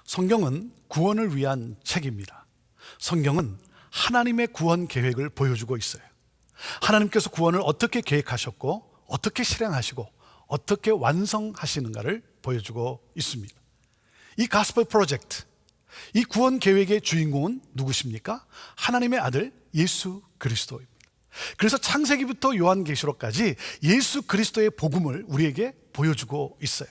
성경은 구원을 위한 책입니다. 성경은 하나님의 구원 계획을 보여주고 있어요. 하나님께서 구원을 어떻게 계획하셨고 어떻게 실행하시고 어떻게 완성하시는가를 보여주고 있습니다. 이 가스펠 프로젝트, 이 구원 계획의 주인공은 누구십니까? 하나님의 아들 예수 그리스도입니다. 그래서 창세기부터 요한계시록까지 예수 그리스도의 복음을 우리에게 보여주고 있어요.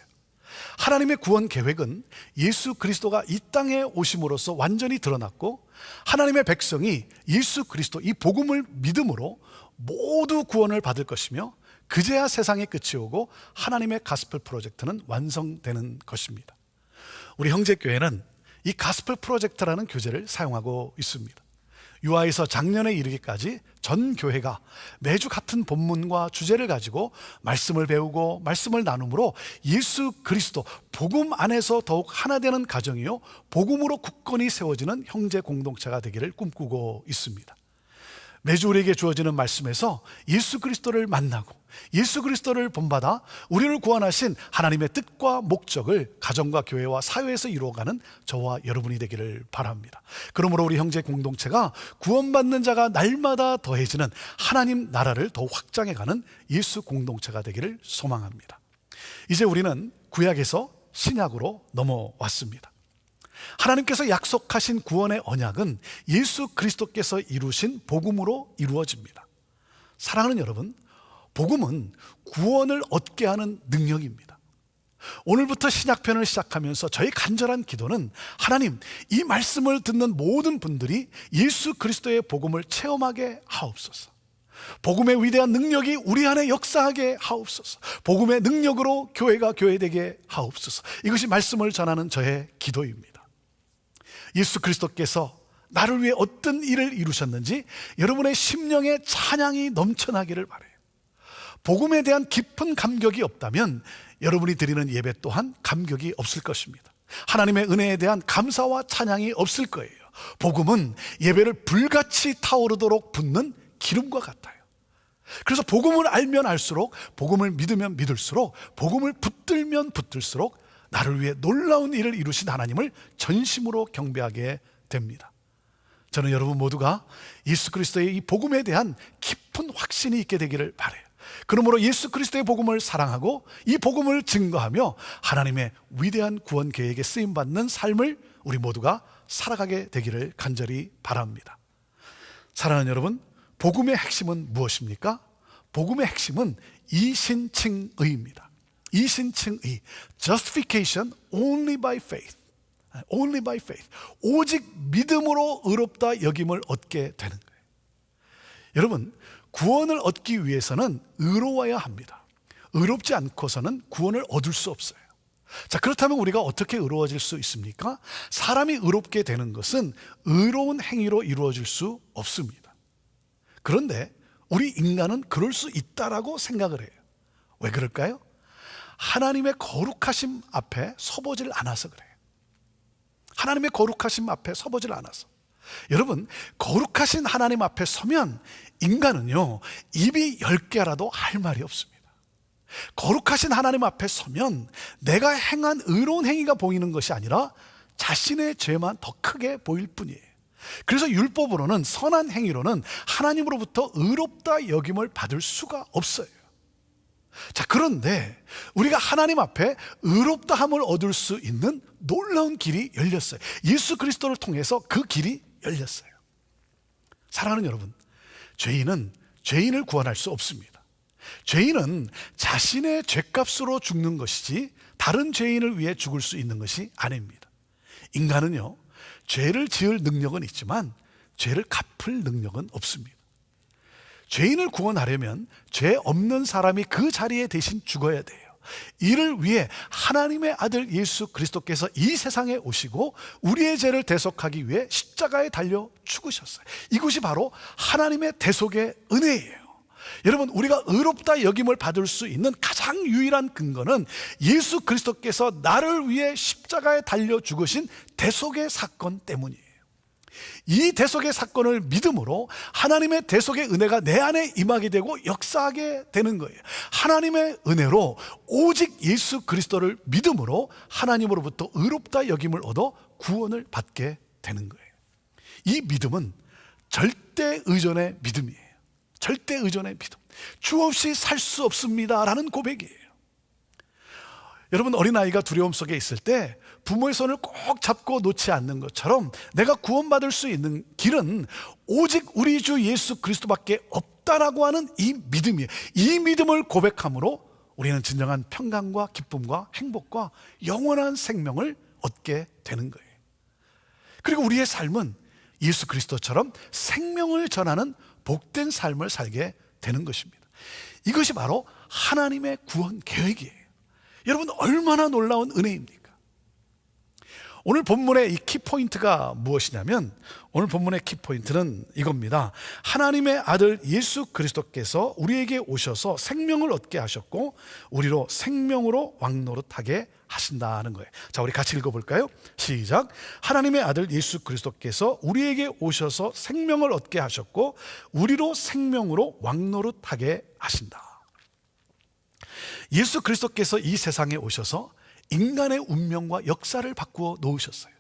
하나님의 구원 계획은 예수 그리스도가 이 땅에 오심으로써 완전히 드러났고, 하나님의 백성이 예수 그리스도 이 복음을 믿음으로 모두 구원을 받을 것이며, 그제야 세상의 끝이 오고 하나님의 가스펠 프로젝트는 완성되는 것입니다. 우리 형제교회는 이 가스펠 프로젝트라는 교재를 사용하고 있습니다. 유아에서 작년에 이르기까지 전 교회가 매주 같은 본문과 주제를 가지고 말씀을 배우고 말씀을 나눔으로 예수 그리스도 복음 안에서 더욱 하나 되는 가정이요, 복음으로 굳건히 세워지는 형제 공동체가 되기를 꿈꾸고 있습니다. 매주 우리에게 주어지는 말씀에서 예수 그리스도를 만나고 예수 그리스도를 본받아 우리를 구원하신 하나님의 뜻과 목적을 가정과 교회와 사회에서 이루어가는 저와 여러분이 되기를 바랍니다. 그러므로 우리 형제 공동체가 구원받는 자가 날마다 더해지는 하나님 나라를 더 확장해가는 예수 공동체가 되기를 소망합니다. 이제 우리는 구약에서 신약으로 넘어왔습니다. 하나님께서 약속하신 구원의 언약은 예수 그리스도께서 이루신 복음으로 이루어집니다. 사랑하는 여러분, 복음은 구원을 얻게 하는 능력입니다. 오늘부터 신약편을 시작하면서 저의 간절한 기도는, 하나님, 이 말씀을 듣는 모든 분들이 예수 그리스도의 복음을 체험하게 하옵소서. 복음의 위대한 능력이 우리 안에 역사하게 하옵소서. 복음의 능력으로 교회가 교회되게 하옵소서. 이것이 말씀을 전하는 저의 기도입니다. 예수 그리스도께서 나를 위해 어떤 일을 이루셨는지 여러분의 심령에 찬양이 넘쳐나기를 바라요. 복음에 대한 깊은 감격이 없다면 여러분이 드리는 예배 또한 감격이 없을 것입니다. 하나님의 은혜에 대한 감사와 찬양이 없을 거예요. 복음은 예배를 불같이 타오르도록 붓는 기름과 같아요. 그래서 복음을 알면 알수록, 복음을 믿으면 믿을수록, 복음을 붙들면 붙들수록 나를 위해 놀라운 일을 이루신 하나님을 전심으로 경배하게 됩니다. 저는 여러분 모두가 예수 그리스도의 이 복음에 대한 깊은 확신이 있게 되기를 바라요. 그러므로 예수 그리스도의 복음을 사랑하고 이 복음을 증거하며 하나님의 위대한 구원 계획에 쓰임받는 삶을 우리 모두가 살아가게 되기를 간절히 바랍니다. 사랑하는 여러분, 복음의 핵심은 무엇입니까? 복음의 핵심은 이신칭의입니다. 이신칭의, justification only by faith, only by faith. 오직 믿음으로 의롭다 여김을 얻게 되는 거예요. 여러분, 구원을 얻기 위해서는 의로워야 합니다. 의롭지 않고서는 구원을 얻을 수 없어요. 자, 그렇다면 우리가 어떻게 의로워질 수 있습니까? 사람이 의롭게 되는 것은 의로운 행위로 이루어질 수 없습니다. 그런데 우리 인간은 그럴 수 있다라고 생각을 해요. 왜 그럴까요? 하나님의 거룩하심 앞에 서보질 않아서 그래요. 하나님의 거룩하심 앞에 서보질 않아서. 여러분, 거룩하신 하나님 앞에 서면 인간은요, 입이 10개라도 할 말이 없습니다. 거룩하신 하나님 앞에 서면 내가 행한 의로운 행위가 보이는 것이 아니라 자신의 죄만 더 크게 보일 뿐이에요. 그래서 율법으로는, 선한 행위로는 하나님으로부터 의롭다 여김을 받을 수가 없어요. 자, 그런데 우리가 하나님 앞에 의롭다함을 얻을 수 있는 놀라운 길이 열렸어요. 예수 그리스도를 통해서 그 길이 열렸어요. 사랑하는 여러분, 죄인은 죄인을 구원할 수 없습니다. 죄인은 자신의 죄값으로 죽는 것이지 다른 죄인을 위해 죽을 수 있는 것이 아닙니다. 인간은요, 죄를 지을 능력은 있지만 죄를 갚을 능력은 없습니다. 죄인을 구원하려면 죄 없는 사람이 그 자리에 대신 죽어야 돼요. 이를 위해 하나님의 아들 예수 그리스도께서 이 세상에 오시고 우리의 죄를 대속하기 위해 십자가에 달려 죽으셨어요. 이것이 바로 하나님의 대속의 은혜예요. 여러분, 우리가 의롭다 여김을 받을 수 있는 가장 유일한 근거는 예수 그리스도께서 나를 위해 십자가에 달려 죽으신 대속의 사건 때문이에요. 이 대속의 사건을 믿음으로 하나님의 대속의 은혜가 내 안에 임하게 되고 역사하게 되는 거예요. 하나님의 은혜로 오직 예수 그리스도를 믿음으로 하나님으로부터 의롭다 여김을 얻어 구원을 받게 되는 거예요. 이 믿음은 절대 의존의 믿음이에요. 절대 의존의 믿음. 주 없이 살 수 없습니다 라는 고백이에요. 여러분, 어린아이가 두려움 속에 있을 때 부모의 손을 꼭 잡고 놓지 않는 것처럼 내가 구원받을 수 있는 길은 오직 우리 주 예수 그리스도밖에 없다라고 하는 이 믿음이에요. 이 믿음을 고백함으로 우리는 진정한 평강과 기쁨과 행복과 영원한 생명을 얻게 되는 거예요. 그리고 우리의 삶은 예수 그리스도처럼 생명을 전하는 복된 삶을 살게 되는 것입니다. 이것이 바로 하나님의 구원 계획이에요. 여러분, 얼마나 놀라운 은혜입니까? 오늘 본문의 이 키포인트가 무엇이냐면, 오늘 본문의 키포인트는 이겁니다. 하나님의 아들 예수 그리스도께서 우리에게 오셔서 생명을 얻게 하셨고 우리로 생명으로 왕노릇하게 하신다는 거예요. 자, 우리 같이 읽어볼까요? 시작. 하나님의 아들 예수 그리스도께서 우리에게 오셔서 생명을 얻게 하셨고 우리로 생명으로 왕노릇하게 하신다. 예수 그리스도께서 이 세상에 오셔서 인간의 운명과 역사를 바꾸어 놓으셨어요.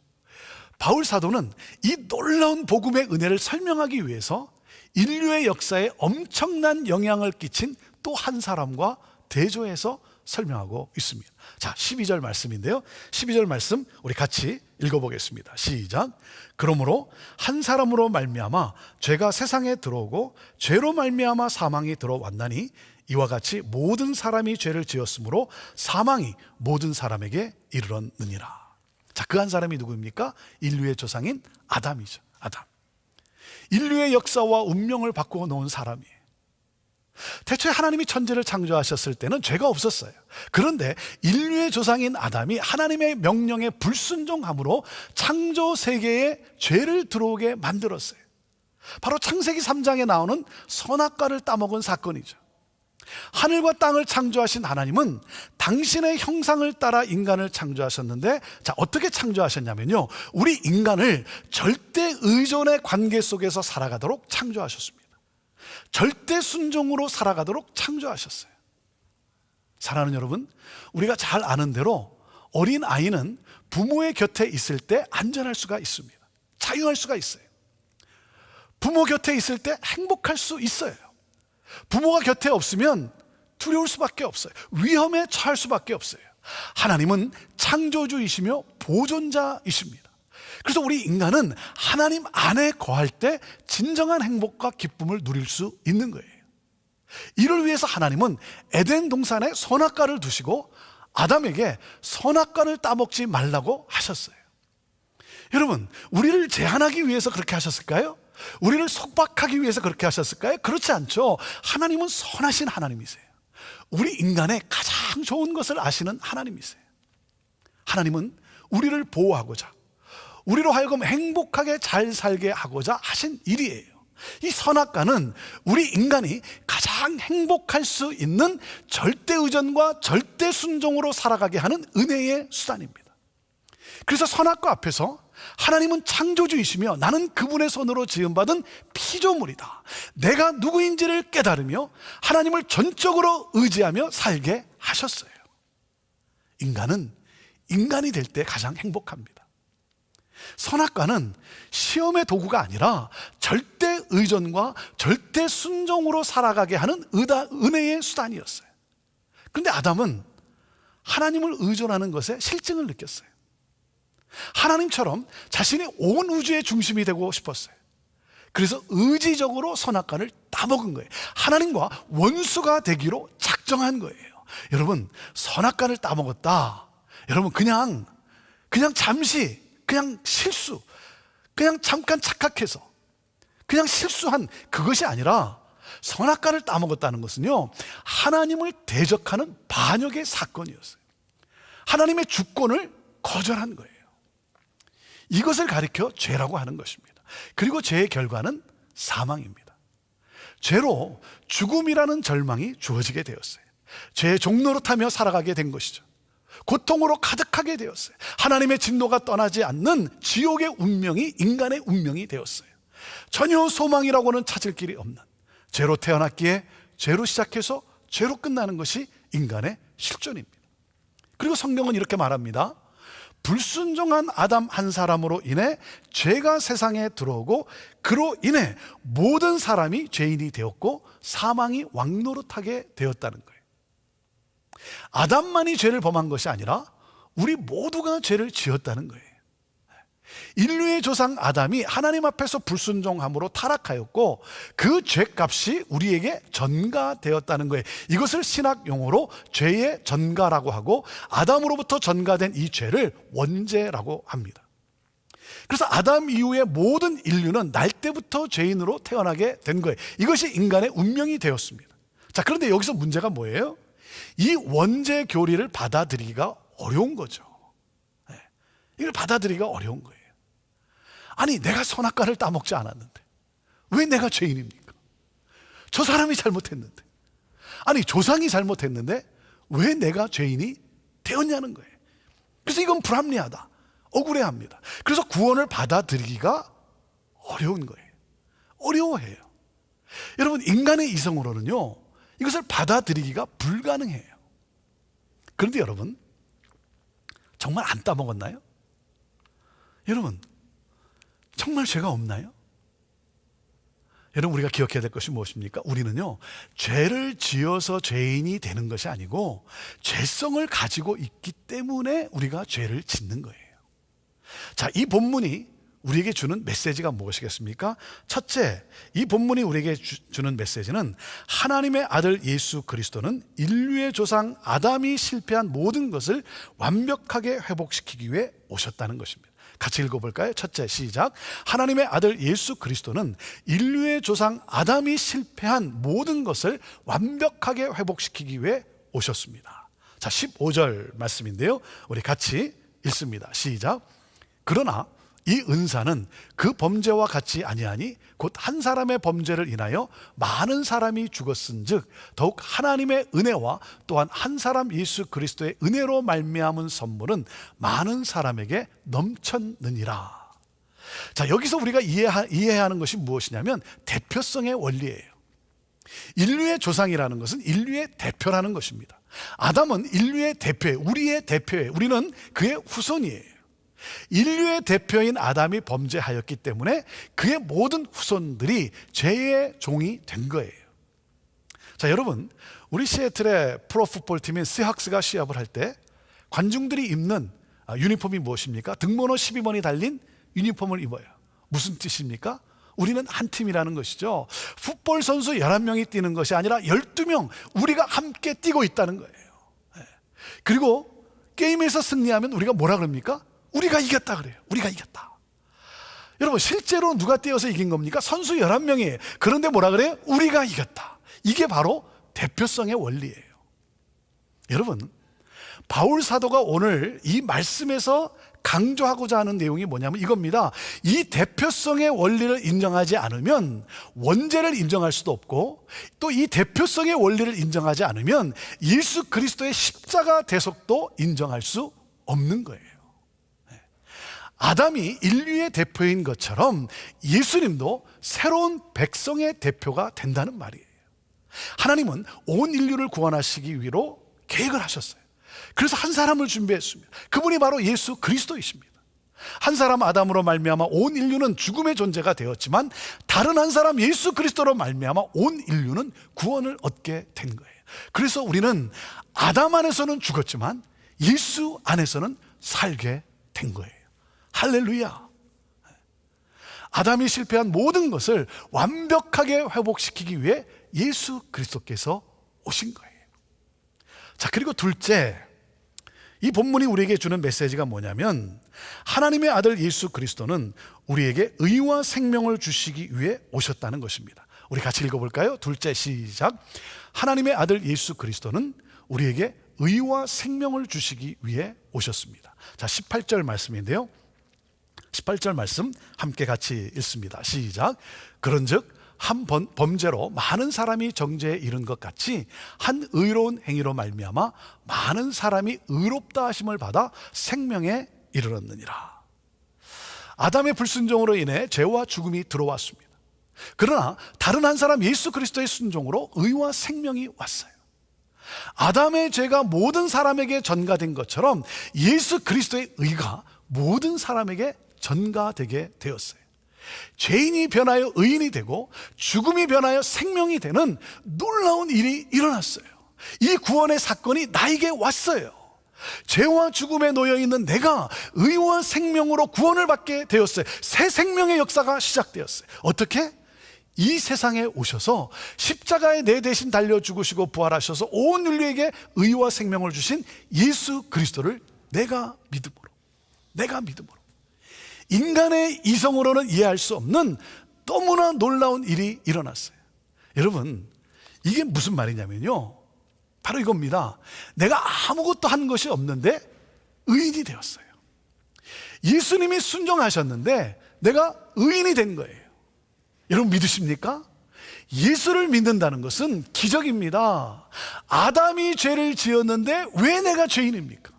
바울 사도는 이 놀라운 복음의 은혜를 설명하기 위해서 인류의 역사에 엄청난 영향을 끼친 또 한 사람과 대조해서 설명하고 있습니다. 자, 12절 말씀인데요, 12절 말씀 우리 같이 읽어보겠습니다. 시작. 그러므로 한 사람으로 말미암아 죄가 세상에 들어오고 죄로 말미암아 사망이 들어왔나니 이와 같이 모든 사람이 죄를 지었으므로 사망이 모든 사람에게 이르렀느니라. 자, 그 한 사람이 누구입니까? 인류의 조상인 아담이죠. 아담. 인류의 역사와 운명을 바꾸어 놓은 사람이에요. 대초에 하나님이 천지를 창조하셨을 때는 죄가 없었어요. 그런데 인류의 조상인 아담이 하나님의 명령에 불순종함으로 창조 세계에 죄를 들어오게 만들었어요. 바로 창세기 3장에 나오는 선악과를 따먹은 사건이죠. 하늘과 땅을 창조하신 하나님은 당신의 형상을 따라 인간을 창조하셨는데, 자, 어떻게 창조하셨냐면요, 우리 인간을 절대 의존의 관계 속에서 살아가도록 창조하셨습니다. 절대 순종으로 살아가도록 창조하셨어요. 사랑하는 여러분, 우리가 잘 아는 대로 어린 아이는 부모의 곁에 있을 때 안전할 수가 있습니다. 자유할 수가 있어요. 부모 곁에 있을 때 행복할 수 있어요. 부모가 곁에 없으면 두려울 수밖에 없어요. 위험에 처할 수밖에 없어요. 하나님은 창조주이시며 보존자이십니다. 그래서 우리 인간은 하나님 안에 거할 때 진정한 행복과 기쁨을 누릴 수 있는 거예요. 이를 위해서 하나님은 에덴 동산에 선악과를 두시고 아담에게 선악과를 따먹지 말라고 하셨어요. 여러분, 우리를 제한하기 위해서 그렇게 하셨을까요? 우리를 속박하기 위해서 그렇게 하셨을까요? 그렇지 않죠. 하나님은 선하신 하나님이세요. 우리 인간의 가장 좋은 것을 아시는 하나님이세요. 하나님은 우리를 보호하고자, 우리로 하여금 행복하게 잘 살게 하고자 하신 일이에요. 이 선악과는 우리 인간이 가장 행복할 수 있는 절대 의존과 절대 순종으로 살아가게 하는 은혜의 수단입니다. 그래서 선악과 앞에서 하나님은 창조주이시며 나는 그분의 손으로 지음받은 피조물이다, 내가 누구인지를 깨달으며 하나님을 전적으로 의지하며 살게 하셨어요. 인간은 인간이 될 때 가장 행복합니다. 선악과는 시험의 도구가 아니라 절대 의존과 절대 순종으로 살아가게 하는 은혜의 수단이었어요. 그런데 아담은 하나님을 의존하는 것에 실증을 느꼈어요. 하나님처럼 자신이 온 우주의 중심이 되고 싶었어요. 그래서 의지적으로 선악과를 따먹은 거예요. 하나님과 원수가 되기로 작정한 거예요. 여러분, 선악과를 따먹었다, 여러분, 그냥 잠시, 그냥 실수, 그냥 잠깐 착각해서 그냥 실수한 그것이 아니라, 선악과를 따먹었다는 것은요, 하나님을 대적하는 반역의 사건이었어요. 하나님의 주권을 거절한 거예요. 이것을 가리켜 죄라고 하는 것입니다. 그리고 죄의 결과는 사망입니다. 죄로 죽음이라는 절망이 주어지게 되었어요. 죄의 종노릇하며 살아가게 된 것이죠. 고통으로 가득하게 되었어요. 하나님의 진노가 떠나지 않는 지옥의 운명이 인간의 운명이 되었어요. 전혀 소망이라고는 찾을 길이 없는, 죄로 태어났기에 죄로 시작해서 죄로 끝나는 것이 인간의 실존입니다. 그리고 성경은 이렇게 말합니다. 불순종한 아담 한 사람으로 인해 죄가 세상에 들어오고 그로 인해 모든 사람이 죄인이 되었고 사망이 왕노릇하게 되었다는 거예요. 아담만이 죄를 범한 것이 아니라 우리 모두가 죄를 지었다는 거예요. 인류의 조상 아담이 하나님 앞에서 불순종함으로 타락하였고 그 죄값이 우리에게 전가되었다는 거예요. 이것을 신학 용어로 죄의 전가라고 하고, 아담으로부터 전가된 이 죄를 원죄라고 합니다. 그래서 아담 이후의 모든 인류는 날 때부터 죄인으로 태어나게 된 거예요. 이것이 인간의 운명이 되었습니다. 자, 그런데 여기서 문제가 뭐예요? 이 원죄 교리를 받아들이기가 어려운 거죠. 이걸 받아들이기가 어려운 거예요. 아니, 내가 선악과를 따먹지 않았는데 왜 내가 죄인입니까? 저 사람이 잘못했는데, 아니 조상이 잘못했는데 왜 내가 죄인이 되었냐는 거예요. 그래서 이건 불합리하다, 억울해합니다. 그래서 구원을 받아들이기가 어려운 거예요. 어려워해요. 여러분, 인간의 이성으로는요 이것을 받아들이기가 불가능해요. 그런데 여러분, 정말 안 따먹었나요? 여러분, 정말 죄가 없나요? 여러분, 우리가 기억해야 될 것이 무엇입니까? 우리는요 죄를 지어서 죄인이 되는 것이 아니고 죄성을 가지고 있기 때문에 우리가 죄를 짓는 거예요. 자, 이 본문이 우리에게 주는 메시지가 무엇이겠습니까? 첫째, 이 본문이 우리에게 주는 메시지는 하나님의 아들 예수 그리스도는 인류의 조상 아담이 실패한 모든 것을 완벽하게 회복시키기 위해 오셨다는 것입니다. 같이 읽어볼까요? 첫째, 시작. 하나님의 아들 예수 그리스도는 인류의 조상 아담이 실패한 모든 것을 완벽하게 회복시키기 위해 오셨습니다. 자, 15절 말씀인데요, 우리 같이 읽습니다. 시작. 그러나 이 은사는 그 범죄와 같지 아니하니 곧 한 사람의 범죄를 인하여 많은 사람이 죽었은즉 더욱 하나님의 은혜와 또한 한 사람 예수 그리스도의 은혜로 말미암은 선물은 많은 사람에게 넘쳤느니라. 자, 여기서 우리가 이해해야 하는 것이 무엇이냐면 대표성의 원리예요. 인류의 조상이라는 것은 인류의 대표라는 것입니다. 아담은 인류의 대표예요. 우리의 대표예요. 우리는 그의 후손이에요. 인류의 대표인 아담이 범죄하였기 때문에 그의 모든 후손들이 죄의 종이 된 거예요. 자, 여러분, 우리 시애틀의 프로풋볼 팀인 시학스가 시합을 할 때 관중들이 입는 유니폼이 무엇입니까? 등번호 12번이 달린 유니폼을 입어요. 무슨 뜻입니까? 우리는 한 팀이라는 것이죠. 풋볼 선수 11명이 뛰는 것이 아니라 12명 우리가 함께 뛰고 있다는 거예요. 그리고 게임에서 승리하면 우리가 뭐라 그럽니까? 우리가 이겼다 그래요. 우리가 이겼다. 여러분, 실제로 누가 뛰어서 이긴 겁니까? 선수 11명이에요. 그런데 뭐라 그래요? 우리가 이겼다. 이게 바로 대표성의 원리예요. 여러분, 바울 사도가 오늘 이 말씀에서 강조하고자 하는 내용이 뭐냐면 이겁니다. 이 대표성의 원리를 인정하지 않으면 원죄를 인정할 수도 없고, 또 이 대표성의 원리를 인정하지 않으면 예수 그리스도의 십자가 대속도 인정할 수 없는 거예요. 아담이 인류의 대표인 것처럼 예수님도 새로운 백성의 대표가 된다는 말이에요. 하나님은 온 인류를 구원하시기 위로 계획을 하셨어요. 그래서 한 사람을 준비했습니다. 그분이 바로 예수 그리스도이십니다. 한 사람 아담으로 말미암아 온 인류는 죽음의 존재가 되었지만 다른 한 사람 예수 그리스도로 말미암아 온 인류는 구원을 얻게 된 거예요. 그래서 우리는 아담 안에서는 죽었지만 예수 안에서는 살게 된 거예요. 할렐루야. 아담이 실패한 모든 것을 완벽하게 회복시키기 위해 예수 그리스도께서 오신 거예요. 자, 그리고 둘째, 이 본문이 우리에게 주는 메시지가 뭐냐면 하나님의 아들 예수 그리스도는 우리에게 의와 생명을 주시기 위해 오셨다는 것입니다. 우리 같이 읽어볼까요? 둘째, 시작. 하나님의 아들 예수 그리스도는 우리에게 의와 생명을 주시기 위해 오셨습니다. 자, 18절 말씀인데요, 18절 말씀 함께 같이 읽습니다. 시작. 그런즉 한 범죄로 많은 사람이 정죄에 이른 것 같이 한 의로운 행위로 말미암아 많은 사람이 의롭다 하심을 받아 생명에 이르렀느니라. 아담의 불순종으로 인해 죄와 죽음이 들어왔습니다. 그러나 다른 한 사람 예수 그리스도의 순종으로 의와 생명이 왔어요. 아담의 죄가 모든 사람에게 전가된 것처럼 예수 그리스도의 의가 모든 사람에게 전가되게 되었어요. 죄인이 변하여 의인이 되고 죽음이 변하여 생명이 되는 놀라운 일이 일어났어요. 이 구원의 사건이 나에게 왔어요. 죄와 죽음에 놓여있는 내가 의와 생명으로 구원을 받게 되었어요. 새 생명의 역사가 시작되었어요. 어떻게? 이 세상에 오셔서 십자가에 내 대신 달려 죽으시고 부활하셔서 온 인류에게 의와 생명을 주신 예수 그리스도를 내가 믿음으로 인간의 이성으로는 이해할 수 없는 너무나 놀라운 일이 일어났어요. 여러분, 이게 무슨 말이냐면요, 바로 이겁니다. 내가 아무것도 한 것이 없는데 의인이 되었어요. 예수님이 순종하셨는데 내가 의인이 된 거예요. 여러분 믿으십니까? 예수를 믿는다는 것은 기적입니다. 아담이 죄를 지었는데 왜 내가 죄인입니까?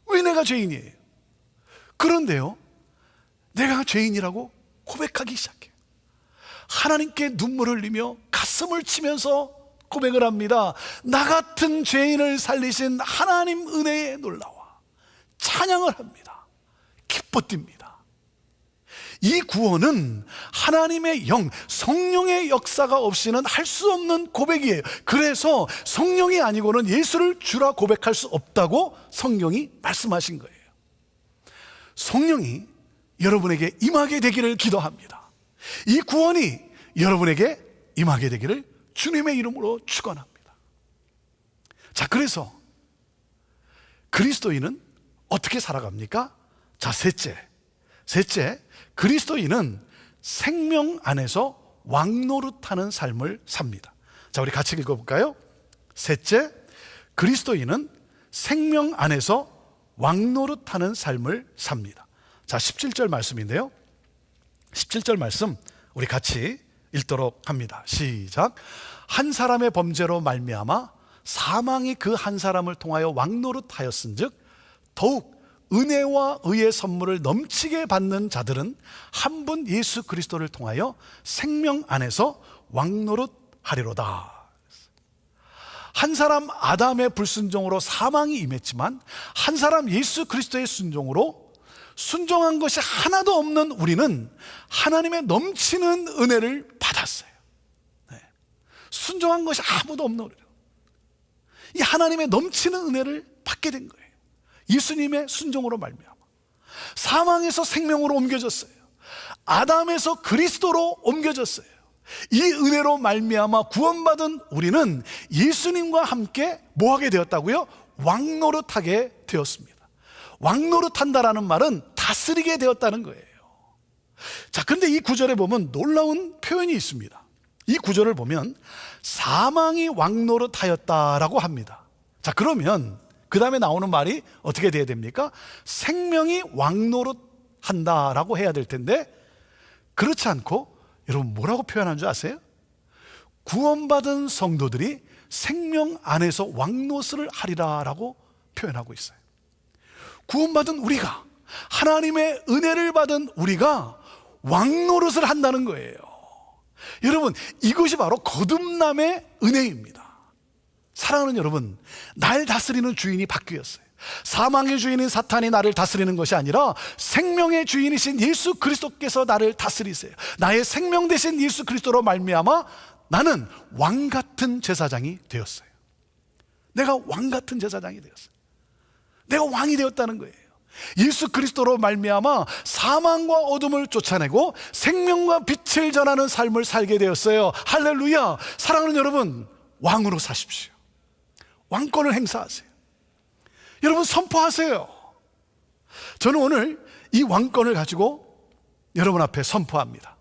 왜 내가 죄인이에요? 그런데요, 내가 죄인이라고 고백하기 시작해요. 하나님께 눈물을 흘리며 가슴을 치면서 고백을 합니다. 나 같은 죄인을 살리신 하나님 은혜에 놀라와 찬양을 합니다. 기뻐 뜁니다. 이 구원은 하나님의 영, 성령의 역사가 없이는 할 수 없는 고백이에요. 그래서 성령이 아니고는 예수를 주라 고백할 수 없다고 성경이 말씀하신 거예요. 성령이 여러분에게 임하게 되기를 기도합니다. 이 구원이 여러분에게 임하게 되기를 주님의 이름으로 축원합니다. 자, 그래서 그리스도인은 어떻게 살아갑니까? 자, 셋째, 그리스도인은 생명 안에서 왕노릇하는 삶을 삽니다. 자, 우리 같이 읽어볼까요? 셋째, 그리스도인은 생명 안에서 왕노릇하는 삶을 삽니다. 자, 17절 말씀인데요, 17절 말씀 우리 같이 읽도록 합니다. 시작. 한 사람의 범죄로 말미암아 사망이 그 한 사람을 통하여 왕노릇하였은즉 더욱 은혜와 의의 선물을 넘치게 받는 자들은 한 분 예수 그리스도를 통하여 생명 안에서 왕노릇하리로다. 한 사람 아담의 불순종으로 사망이 임했지만 한 사람 예수 그리스도의 순종으로 순종한 것이 하나도 없는 우리는 하나님의 넘치는 은혜를 받았어요. 순종한 것이 아무도 없는 우리는 이 하나님의 넘치는 은혜를 받게 된 거예요. 예수님의 순종으로 말미암아 사망에서 생명으로 옮겨졌어요. 아담에서 그리스도로 옮겨졌어요. 이 은혜로 말미암아 구원받은 우리는 예수님과 함께 뭐하게 되었다고요? 왕노릇하게 되었습니다. 왕노릇한다라는 말은 다스리게 되었다는 거예요. 자, 그런데 이 구절에 보면 놀라운 표현이 있습니다. 이 구절을 보면 사망이 왕노릇하였다라고 합니다. 자, 그러면 그 다음에 나오는 말이 어떻게 돼야 됩니까? 생명이 왕노릇한다라고 해야 될 텐데 그렇지 않고 여러분 뭐라고 표현한 줄 아세요? 구원받은 성도들이 생명 안에서 왕노릇을 하리라라고 표현하고 있어요. 구원받은 우리가, 하나님의 은혜를 받은 우리가 왕노릇을 한다는 거예요. 여러분, 이것이 바로 거듭남의 은혜입니다. 사랑하는 여러분, 날 다스리는 주인이 바뀌었어요. 사망의 주인인 사탄이 나를 다스리는 것이 아니라 생명의 주인이신 예수 그리스도께서 나를 다스리세요. 나의 생명 되신 예수 그리스도로 말미암아 나는 왕같은 제사장이 되었어요. 내가 왕같은 제사장이 되었어요. 내가 왕이 되었다는 거예요. 예수 그리스도로 말미암아 사망과 어둠을 쫓아내고 생명과 빛을 전하는 삶을 살게 되었어요. 할렐루야. 사랑하는 여러분, 왕으로 사십시오. 왕권을 행사하세요. 여러분 선포하세요. 저는 오늘 이 왕권을 가지고 여러분 앞에 선포합니다.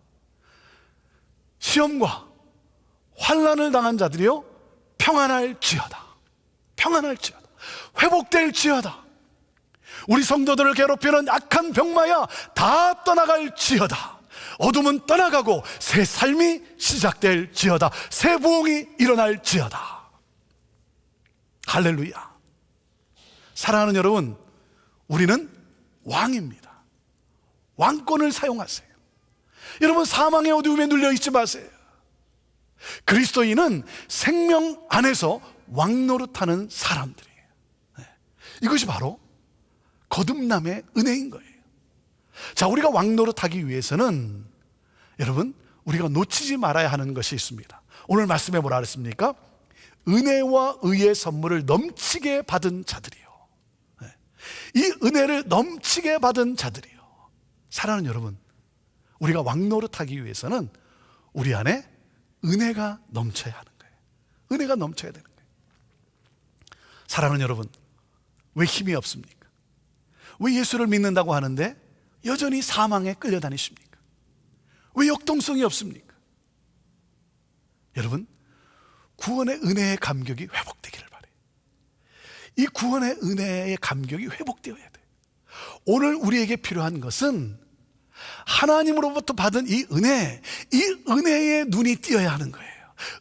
시험과 환난을 당한 자들이요 평안할지어다. 평안할지어다. 회복될지어다. 우리 성도들을 괴롭히는 악한 병마야 다 떠나갈지어다. 어둠은 떠나가고 새 삶이 시작될지어다. 새 부흥이 일어날지어다. 할렐루야. 사랑하는 여러분, 우리는 왕입니다. 왕권을 사용하세요. 여러분, 사망의 어두움에 눌려 있지 마세요. 그리스도인은 생명 안에서 왕노릇하는 사람들이에요. 이것이 바로 거듭남의 은혜인 거예요. 자, 우리가 왕노릇하기 위해서는 여러분, 우리가 놓치지 말아야 하는 것이 있습니다. 오늘 말씀에 뭐라 그랬습니까? 은혜와 의의 선물을 넘치게 받은 자들이요. 이 은혜를 넘치게 받은 자들이요. 사랑하는 여러분, 우리가 왕노릇하기 위해서는 우리 안에 은혜가 넘쳐야 하는 거예요. 은혜가 넘쳐야 되는 거예요. 사랑하는 여러분, 왜 힘이 없습니까? 왜 예수를 믿는다고 하는데 여전히 사망에 끌려다니십니까? 왜 역동성이 없습니까? 여러분, 구원의 은혜의 감격이 회복되기를 바라요. 이 구원의 은혜의 감격이 회복되어야 돼요. 오늘 우리에게 필요한 것은 하나님으로부터 받은 이 은혜의 눈이 띄어야 하는 거예요.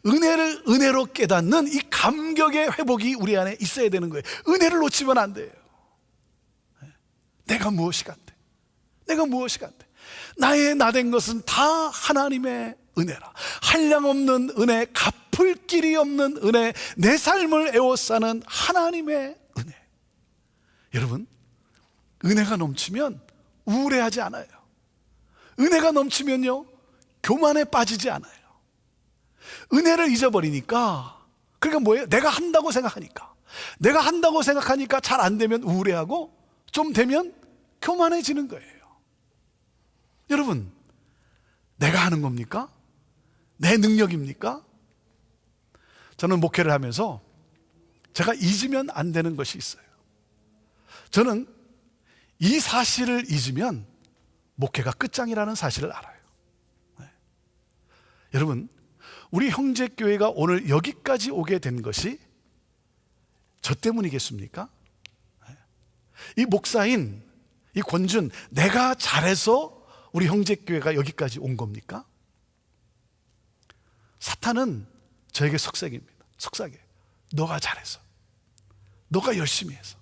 은혜를 은혜로 깨닫는 이 감격의 회복이 우리 안에 있어야 되는 거예요. 은혜를 놓치면 안 돼요. 내가 무엇이 간대? 내가 무엇이 간대? 나의 나된 것은 다 하나님의 은혜라. 한량없는 은혜, 갚을 길이 없는 은혜, 내 삶을 에워싸는 하나님의 은혜. 여러분, 은혜가 넘치면 우울해하지 않아요. 은혜가 넘치면요, 교만에 빠지지 않아요. 은혜를 잊어버리니까, 그러니까 뭐예요? 내가 한다고 생각하니까 잘 안 되면 우울해하고 좀 되면 교만해지는 거예요. 여러분, 내가 하는 겁니까? 내 능력입니까? 저는 목회를 하면서 제가 잊으면 안 되는 것이 있어요. 저는 이 사실을 잊으면 목회가 끝장이라는 사실을 알아요. 네. 여러분, 우리 형제교회가 오늘 여기까지 오게 된 것이 저 때문이겠습니까? 네. 이 목사인 이 권준, 내가 잘해서 우리 형제교회가 여기까지 온 겁니까? 사탄은 저에게 속삭입니다. 속삭여요. 너가 잘해서, 너가 열심히 해서.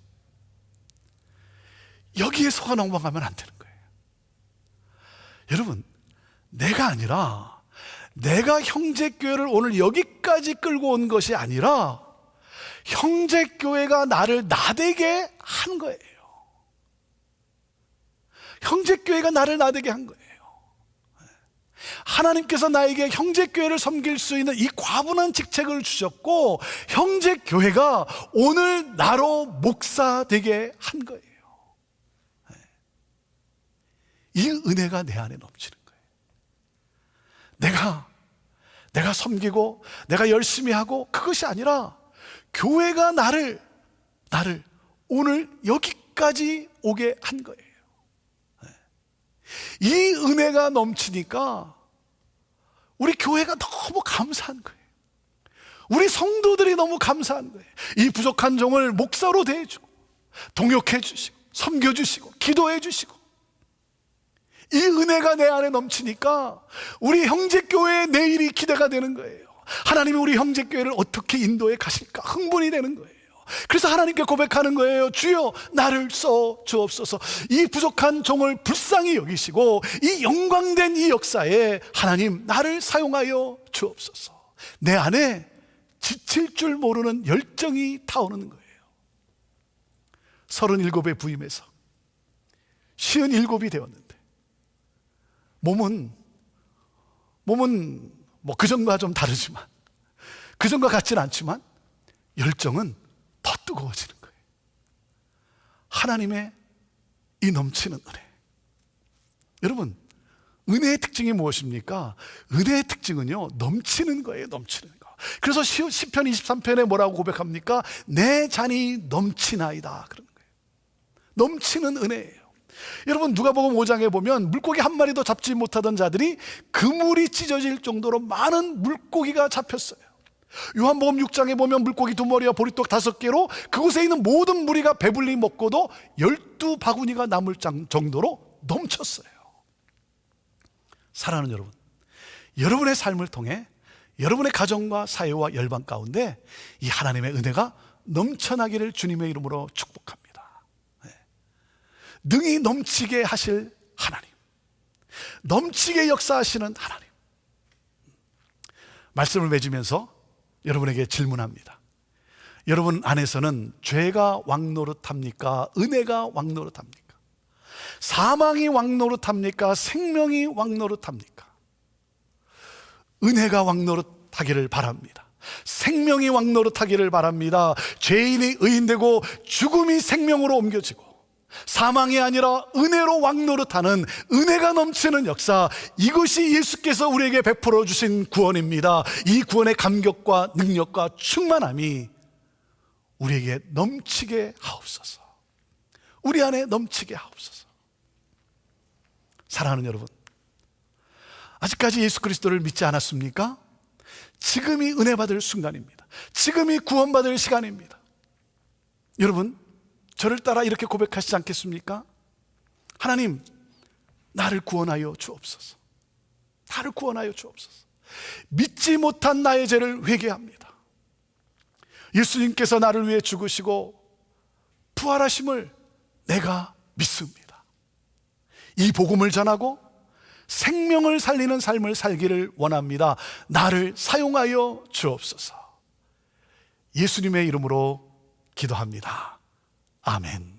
여기에 속아넘어가면 안 되는 거예요. 여러분, 내가 아니라, 내가 형제교회를 오늘 여기까지 끌고 온 것이 아니라 형제교회가 나를 나대게 한 거예요. 형제교회가 나를 나대게 한 거예요. 하나님께서 나에게 형제교회를 섬길 수 있는 이 과분한 직책을 주셨고, 형제교회가 오늘 나로 목사 되게 한 거예요. 이 은혜가 내 안에 넘치는 거예요. 내가 섬기고 내가 열심히 하고 그것이 아니라 교회가 나를 오늘 여기까지 오게 한 거예요. 이 은혜가 넘치니까 우리 교회가 너무 감사한 거예요. 우리 성도들이 너무 감사한 거예요. 이 부족한 종을 목사로 대해주고 동역해 주시고 섬겨 주시고 기도해 주시고, 이 은혜가 내 안에 넘치니까 우리 형제교회의 내일이 기대가 되는 거예요. 하나님이 우리 형제교회를 어떻게 인도해 가실까 흥분이 되는 거예요. 그래서 하나님께 고백하는 거예요. 주여, 나를 써 주옵소서. 이 부족한 종을 불쌍히 여기시고 이 영광된 이 역사에 하나님, 나를 사용하여 주옵소서. 내 안에 지칠 줄 모르는 열정이 타오르는 거예요. 37에 부임해서 57이 되었는데 몸은 뭐 그전과 좀 다르지만, 그전과 같지는 않지만 열정은 더 뜨거워지는 거예요. 하나님의 이 넘치는 은혜. 여러분, 은혜의 특징이 무엇입니까? 은혜의 특징은요, 넘치는 거예요. 넘치는 거. 그래서 시편 23편에 뭐라고 고백합니까? 내 잔이 넘치나이다, 그런 거예요. 넘치는 은혜예요. 여러분, 누가복음 5장에 보면 물고기 한 마리도 잡지 못하던 자들이 그물이 찢어질 정도로 많은 물고기가 잡혔어요. 요한복음 6장에 보면 물고기 2마리와 보리떡 5개로 그곳에 있는 모든 무리가 배불리 먹고도 12바구니가 남을 정도로 넘쳤어요. 사랑하는 여러분, 여러분의 삶을 통해 여러분의 가정과 사회와 열방 가운데 이 하나님의 은혜가 넘쳐나기를 주님의 이름으로 축복합니다. 능히 넘치게 하실 하나님, 넘치게 역사하시는 하나님. 말씀을 맺으면서 여러분에게 질문합니다. 여러분 안에서는 죄가 왕노릇합니까? 은혜가 왕노릇합니까? 사망이 왕노릇합니까? 생명이 왕노릇합니까? 은혜가 왕노릇하기를 바랍니다. 생명이 왕노릇하기를 바랍니다. 죄인이 의인되고 죽음이 생명으로 옮겨지고 사망이 아니라 은혜로 왕노릇하는 은혜가 넘치는 역사, 이것이 예수께서 우리에게 베풀어 주신 구원입니다. 이 구원의 감격과 능력과 충만함이 우리에게 넘치게 하옵소서. 우리 안에 넘치게 하옵소서. 사랑하는 여러분, 아직까지 예수 그리스도를 믿지 않았습니까? 지금이 은혜 받을 순간입니다. 지금이 구원받을 시간입니다. 여러분, 저를 따라 이렇게 고백하시지 않겠습니까? 하나님, 나를 구원하여 주옵소서. 나를 구원하여 주옵소서. 믿지 못한 나의 죄를 회개합니다. 예수님께서 나를 위해 죽으시고 부활하심을 내가 믿습니다. 이 복음을 전하고 생명을 살리는 삶을 살기를 원합니다. 나를 사용하여 주옵소서. 예수님의 이름으로 기도합니다. 아멘.